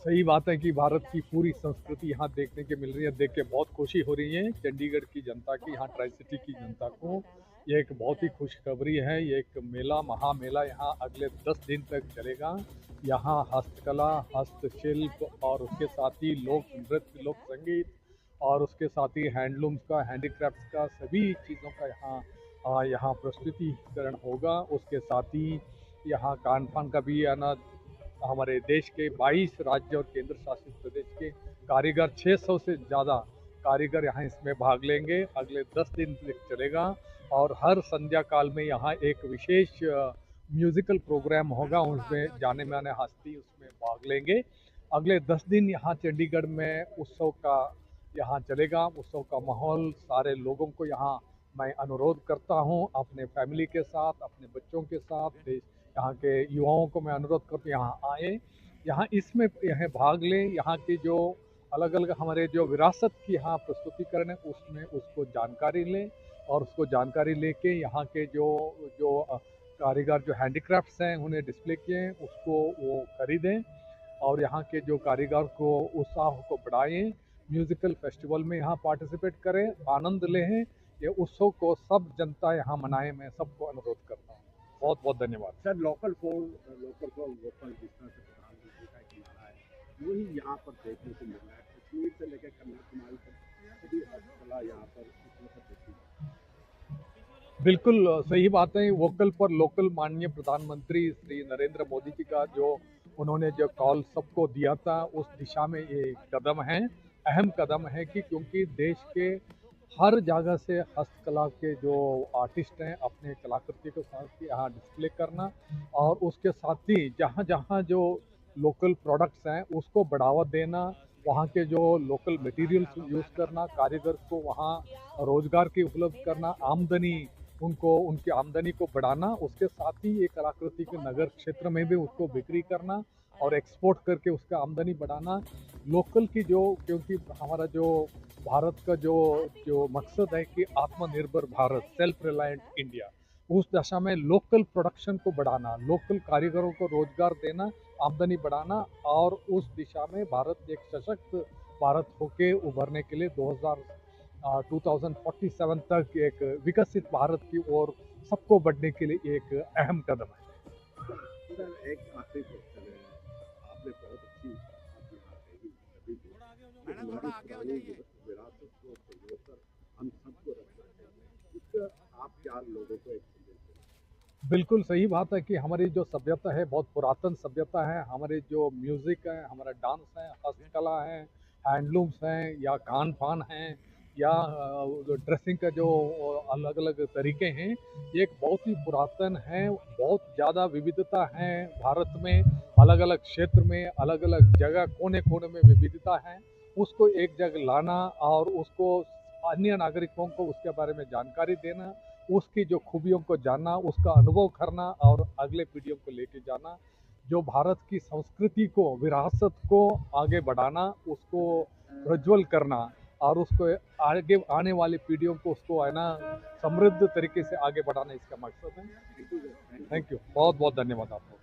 सही बात है कि भारत की पूरी संस्कृति यहाँ देखने के मिल रही है। देख के बहुत खुशी हो रही है चंडीगढ़ की जनता की, यहाँ ट्राई सिटी की जनता को। ये एक बहुत ही खुशखबरी है। ये एक मेला, महामेला यहाँ अगले 10 दिन तक चलेगा। यहाँ हस्तकला, हस्तशिल्प और उसके साथ ही लोक नृत्य, लोक संगीत और उसके साथ ही हैंडलूम्स का, हैंडीक्राफ्ट्स का, सभी चीज़ों का यहाँ प्रस्तुतिकरण होगा। उसके साथ ही यहाँ खान पान का भी आना, हमारे देश के 22 राज्य और केंद्र शासित प्रदेश के कारीगर, 600 से ज़्यादा कारीगर यहाँ इसमें भाग लेंगे। अगले 10 दिन तक चलेगा और हर संध्या काल में यहाँ एक विशेष म्यूजिकल प्रोग्राम होगा। उसमें जाने माने हस्ती उसमें भाग लेंगे। अगले 10 दिन यहाँ चंडीगढ़ में उत्सव का यहाँ चलेगा। उत्सव का माहौल, सारे लोगों को यहाँ मैं अनुरोध करता हूँ अपने फैमिली के साथ, अपने बच्चों के साथ, यहाँ के युवाओं को मैं अनुरोध करता हूँ यहाँ आए, यहाँ इसमें यह भाग लें। यहाँ की जो अलग अलग हमारे जो विरासत की यहाँ प्रस्तुतिकरण है उसमें उसको जानकारी लें और उसको जानकारी लेके यहाँ के जो जो कारीगर जो हैंडीक्राफ्ट्स हैं उन्हें डिस्प्ले किए हैं उसको वो खरीदें और यहाँ के जो कारीगर को उत्साह को बढ़ाएं। म्यूजिकल फेस्टिवल में यहाँ पार्टिसिपेट करें, आनंद लें। ये उत्सव को सब जनता यहाँ मनाए, मैं सबको अनुरोध करता हूँ। बहुत बहुत धन्यवाद सर। लोकल फॉर वोकल जिस तरह से प्रधानमंत्री का एक नारा है वही यहाँ पर देखने को मिल रहा है। कश्मीर से लेकर कन्याकुमारी तक सभी हस्तकला यहाँ पर देखी। बिल्कुल सही बात है। वोकल पर लोकल माननीय प्रधानमंत्री श्री नरेंद्र मोदी जी का जो उन्होंने जो कॉल सबको दिया था उस दिशा में ये कदम है, अहम कदम है कि क्योंकि देश के हर जगह से हस्तकला के जो आर्टिस्ट हैं अपने कलाकृति को साथ यहाँ डिस्प्ले करना और उसके साथ ही जहाँ जहाँ जो लोकल प्रोडक्ट्स हैं उसको बढ़ावा देना, वहाँ के जो लोकल मटेरियल्स यूज़ करना, कारीगर को वहाँ रोजगार की उपलब्ध करना, आमदनी उनको उनकी आमदनी को बढ़ाना, उसके साथ ही ये कलाकृति के नगर क्षेत्र में भी उसको बिक्री करना और एक्सपोर्ट करके उसका आमदनी बढ़ाना। लोकल की जो, क्योंकि हमारा जो भारत का जो जो मकसद है कि आत्मनिर्भर भारत, सेल्फ रिलायंट इंडिया, उस दशा में लोकल प्रोडक्शन को बढ़ाना, लोकल कारीगरों को रोजगार देना, आमदनी बढ़ाना और उस दिशा में भारत एक सशक्त भारत होके उभरने के लिए 2047 तक एक विकसित भारत की ओर सबको बढ़ने के लिए एक अहम कदम है। सर एक आखिरी क्वेश्चन है, आपने बहुत अच्छी विरासत को संजोकर हम सबको रखना चाहिए, इसका आप क्या लोगों को एक संदेश दें? बिल्कुल सही बात है कि हमारी जो सभ्यता है बहुत पुरातन सभ्यता है। हमारे जो म्यूज़िक है, हमारा डांस है, हस्तकला है, हैंडलूम्स हैं या खान पान हैं या ड्रेसिंग का जो अलग अलग तरीके हैं, ये एक बहुत ही पुरातन है। बहुत ज़्यादा विविधता है भारत में, अलग अलग क्षेत्र में, अलग अलग जगह, कोने कोने में विविधता है। उसको एक जगह लाना और उसको अन्य नागरिकों को उसके बारे में जानकारी देना, उसकी जो खूबियों को जानना, उसका अनुभव करना और अगले पीढ़ियों को लेके जाना, जो भारत की संस्कृति को, विरासत को आगे बढ़ाना, उसको प्रज्वल करना और उसको आगे आने वाली पीढ़ियों को उसको है ना समृद्ध तरीके से आगे बढ़ाना, इसका मकसद है। थैंक यू, बहुत बहुत धन्यवाद आपको।